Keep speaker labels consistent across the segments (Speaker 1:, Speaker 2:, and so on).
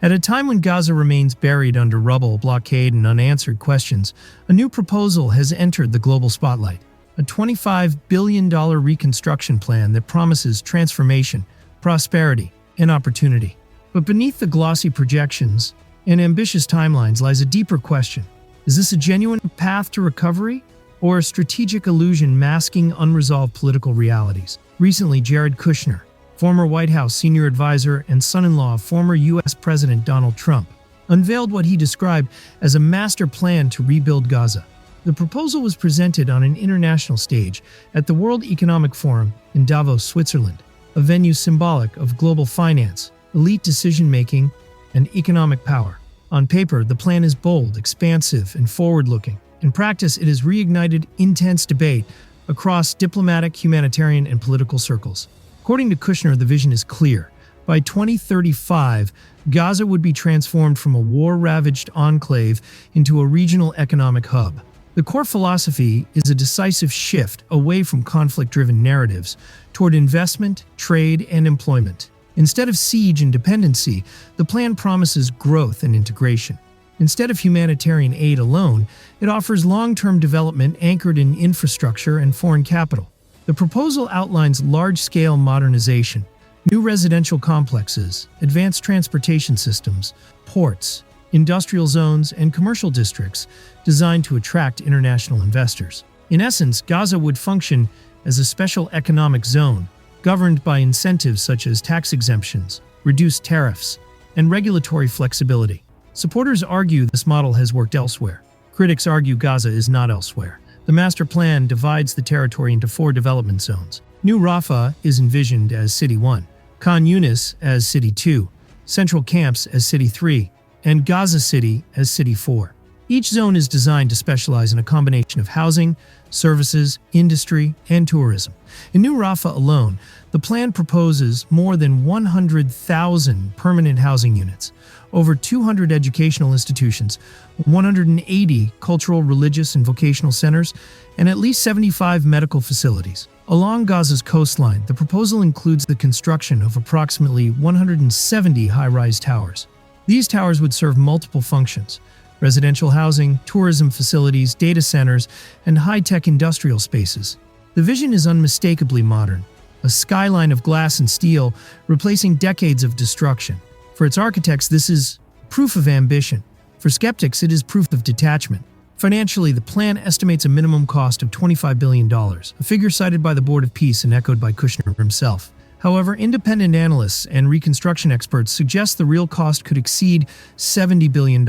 Speaker 1: At a time when Gaza remains buried under rubble, blockade, and unanswered questions, a new proposal has entered the global spotlight. A $25 billion reconstruction plan that promises transformation, prosperity, and opportunity. But beneath the glossy projections and ambitious timelines lies a deeper question. Is this a genuine path to recovery, or a strategic illusion masking unresolved political realities? Recently, Jared Kushner, former White House senior advisor and son-in-law of former U.S. President Donald Trump, unveiled what he described as a master plan to rebuild Gaza. The proposal was presented on an international stage at the World Economic Forum in Davos, Switzerland, a venue symbolic of global finance, elite decision-making, and economic power. On paper, the plan is bold, expansive, and forward-looking. In practice, it has reignited intense debate across diplomatic, humanitarian, and political circles. According to Kushner, the vision is clear. By 2035, Gaza would be transformed from a war-ravaged enclave into a regional economic hub. The core philosophy is a decisive shift away from conflict-driven narratives toward investment, trade, and employment. Instead of siege and dependency, the plan promises growth and integration. Instead of humanitarian aid alone, it offers long-term development anchored in infrastructure and foreign capital. The proposal outlines large-scale modernization, new residential complexes, advanced transportation systems, ports, industrial zones, and commercial districts designed to attract international investors. In essence, Gaza would function as a special economic zone, governed by incentives such as tax exemptions, reduced tariffs, and regulatory flexibility. Supporters argue this model has worked elsewhere. Critics argue Gaza is not elsewhere. The master plan divides the territory into 4 development zones. New Rafah is envisioned as City 1, Khan Yunis as City 2, Central Camps as City 3, and Gaza City as City 4. Each zone is designed to specialize in a combination of housing, services, industry, and tourism. In New Rafah alone, the plan proposes more than 100,000 permanent housing units, over 200 educational institutions, 180 cultural, religious, and vocational centers, and at least 75 medical facilities. Along Gaza's coastline, the proposal includes the construction of approximately 170 high-rise towers. These towers would serve multiple functions: residential housing, tourism facilities, data centers, and high-tech industrial spaces. The vision is unmistakably modern, a skyline of glass and steel replacing decades of destruction. For its architects, this is proof of ambition. For skeptics, it is proof of detachment. Financially, the plan estimates a minimum cost of $25 billion, a figure cited by the Board of Peace and echoed by Kushner himself. However, independent analysts and reconstruction experts suggest the real cost could exceed $70 billion,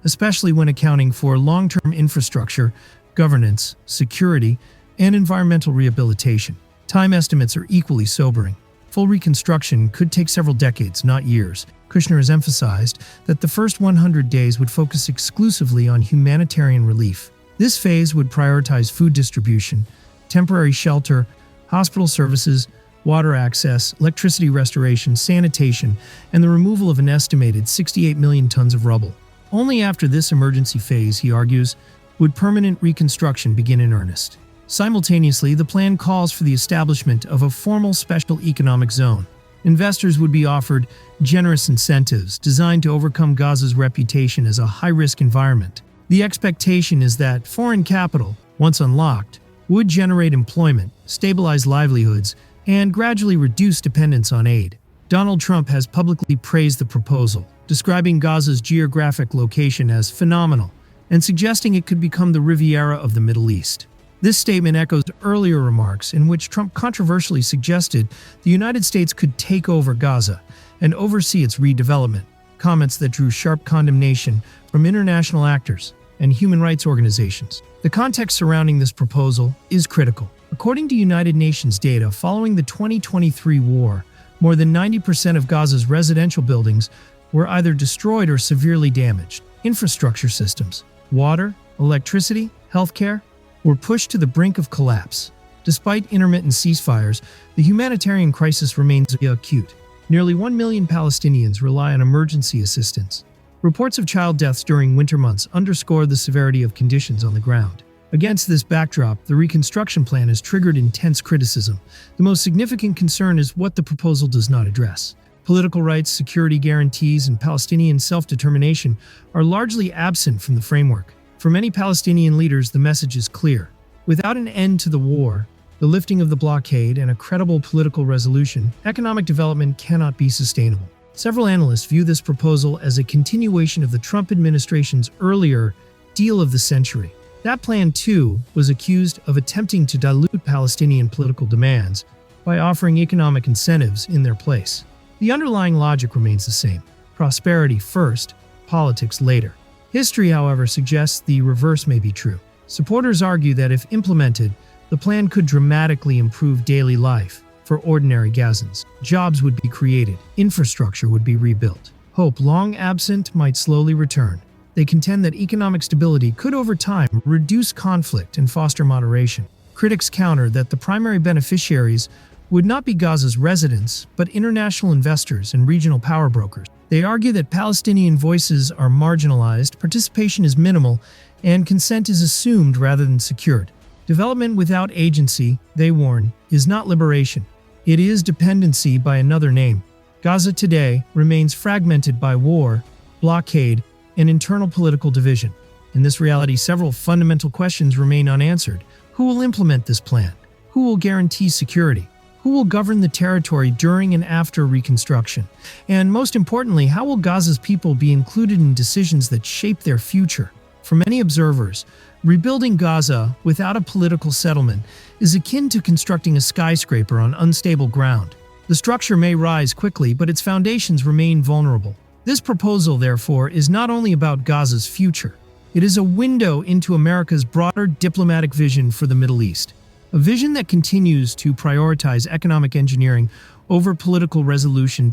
Speaker 1: especially when accounting for long-term infrastructure, governance, security, and environmental rehabilitation. Time estimates are equally sobering. Full reconstruction could take several decades, not years. Kushner has emphasized that the first 100 days would focus exclusively on humanitarian relief. This phase would prioritize food distribution, temporary shelter, hospital services, water access, electricity restoration, sanitation, and the removal of an estimated 68 million tons of rubble. Only after this emergency phase, he argues, would permanent reconstruction begin in earnest. Simultaneously, the plan calls for the establishment of a formal special economic zone. Investors would be offered generous incentives designed to overcome Gaza's reputation as a high-risk environment. The expectation is that foreign capital, once unlocked, would generate employment, stabilize livelihoods, and gradually reduce dependence on aid. Donald Trump has publicly praised the proposal, describing Gaza's geographic location as phenomenal and suggesting it could become the Riviera of the Middle East. This statement echoes earlier remarks in which Trump controversially suggested the United States could take over Gaza and oversee its redevelopment, comments that drew sharp condemnation from international actors and human rights organizations. The context surrounding this proposal is critical. According to United Nations data, following the 2023 war, more than 90% of Gaza's residential buildings were either destroyed or severely damaged. Infrastructure systems, water, electricity, healthcare, were pushed to the brink of collapse. Despite intermittent ceasefires, the humanitarian crisis remains acute. Nearly 1 million Palestinians rely on emergency assistance. Reports of child deaths during winter months underscore the severity of conditions on the ground. Against this backdrop, the reconstruction plan has triggered intense criticism. The most significant concern is what the proposal does not address: Political rights, security guarantees, and Palestinian self-determination are largely absent from the framework. For many Palestinian leaders, the message is clear. Without an end to the war, the lifting of the blockade, and a credible political resolution, economic development cannot be sustainable. Several analysts view this proposal as a continuation of the Trump administration's earlier deal of the century. That plan, too, was accused of attempting to dilute Palestinian political demands by offering economic incentives in their place. The underlying logic remains the same: prosperity first, politics later. History, however, suggests the reverse may be true. Supporters argue that if implemented, the plan could dramatically improve daily life for ordinary Gazans. Jobs would be created, infrastructure would be rebuilt. Hope, long absent, might slowly return. They contend that economic stability could over time reduce conflict and foster moderation. Critics counter that the primary beneficiaries would not be Gaza's residents, but international investors and regional power brokers. They argue that Palestinian voices are marginalized, participation is minimal, and consent is assumed rather than secured. Development without agency, they warn, is not liberation. It is dependency by another name. Gaza today remains fragmented by war, blockade, and internal political division. In this reality, several fundamental questions remain unanswered. Who will implement this plan? Who will guarantee security? Who will govern the territory during and after reconstruction? And most importantly, how will Gaza's people be included in decisions that shape their future? For many observers, rebuilding Gaza without a political settlement is akin to constructing a skyscraper on unstable ground. The structure may rise quickly, but its foundations remain vulnerable. This proposal, therefore, is not only about Gaza's future. It is a window into America's broader diplomatic vision for the Middle East. A vision that continues to prioritize economic engineering over political resolution.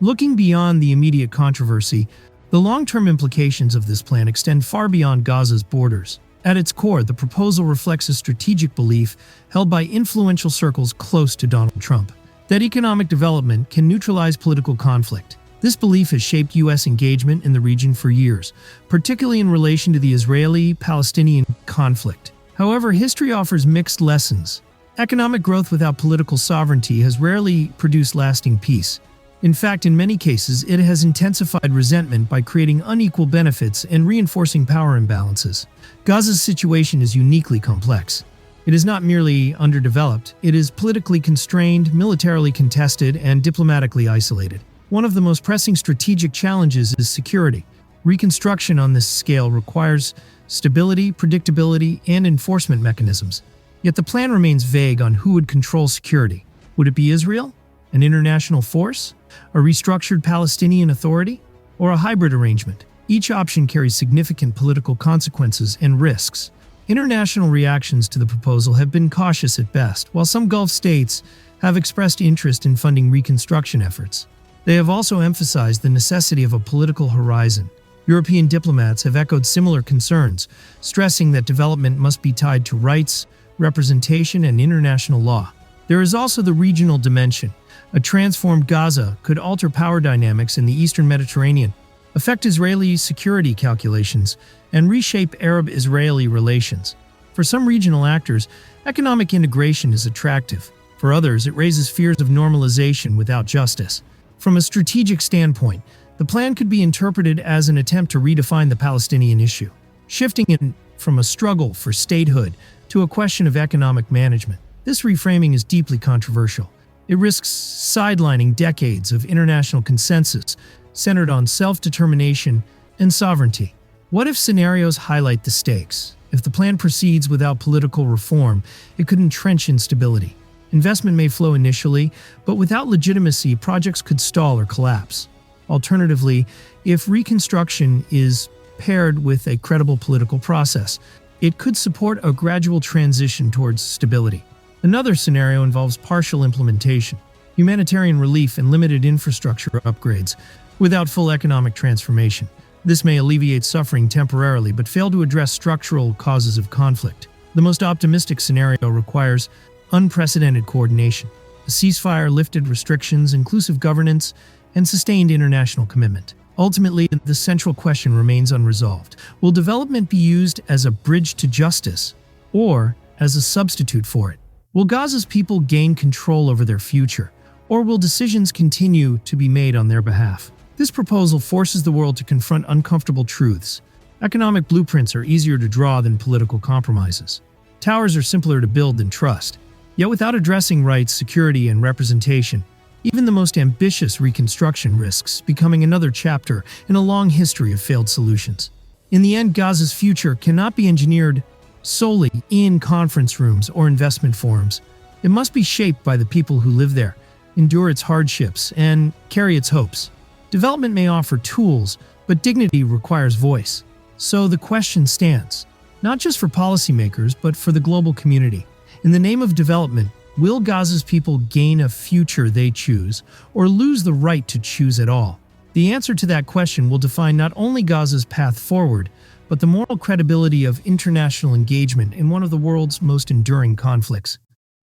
Speaker 1: Looking beyond the immediate controversy, the long-term implications of this plan extend far beyond Gaza's borders. At its core, the proposal reflects a strategic belief held by influential circles close to Donald Trump, that economic development can neutralize political conflict. This belief has shaped U.S. engagement in the region for years, particularly in relation to the Israeli-Palestinian conflict. However, history offers mixed lessons. Economic growth without political sovereignty has rarely produced lasting peace. In fact, in many cases, it has intensified resentment by creating unequal benefits and reinforcing power imbalances. Gaza's situation is uniquely complex. It is not merely underdeveloped, it is politically constrained, militarily contested, and diplomatically isolated. One of the most pressing strategic challenges is security. Reconstruction on this scale requires stability, predictability, and enforcement mechanisms. Yet the plan remains vague on who would control security. Would it be Israel? An international force? A restructured Palestinian Authority? Or a hybrid arrangement? Each option carries significant political consequences and risks. International reactions to the proposal have been cautious at best, while some Gulf states have expressed interest in funding reconstruction efforts. They have also emphasized the necessity of a political horizon. European diplomats have echoed similar concerns, stressing that development must be tied to rights, representation, and international law. There is also the regional dimension. A transformed Gaza could alter power dynamics in the eastern Mediterranean, affect Israeli security calculations, and reshape Arab-Israeli relations. For some regional actors, economic integration is attractive. For others, it raises fears of normalization without justice. From a strategic standpoint, the plan could be interpreted as an attempt to redefine the Palestinian issue, shifting it from a struggle for statehood to a question of economic management. This reframing is deeply controversial. It risks sidelining decades of international consensus centered on self-determination and sovereignty. What if scenarios highlight the stakes? If the plan proceeds without political reform, it could entrench instability. Investment may flow initially, but without legitimacy, projects could stall or collapse. Alternatively, if reconstruction is paired with a credible political process, it could support a gradual transition towards stability. Another scenario involves partial implementation, humanitarian relief, and limited infrastructure upgrades, without full economic transformation. This may alleviate suffering temporarily, but fail to address structural causes of conflict. The most optimistic scenario requires unprecedented coordination, a ceasefire, lifted restrictions, inclusive governance, and sustained international commitment. Ultimately, the central question remains unresolved. Will development be used as a bridge to justice, or as a substitute for it? Will Gaza's people gain control over their future, Or will decisions continue to be made on their behalf? This proposal forces the world to confront uncomfortable truths. Economic blueprints are easier to draw than political compromises. Towers are simpler to build than trust. Yet without addressing rights, security, and representation, even the most ambitious reconstruction risks becoming another chapter in a long history of failed solutions. In the end, Gaza's future cannot be engineered solely in conference rooms or investment forums. It must be shaped by the people who live there, endure its hardships, and carry its hopes. Development may offer tools, but dignity requires voice. So the question stands, not just for policymakers, but for the global community. In the name of development, will Gaza's people gain a future they choose, or lose the right to choose at all? The answer to that question will define not only Gaza's path forward, but the moral credibility of international engagement in one of the world's most enduring conflicts.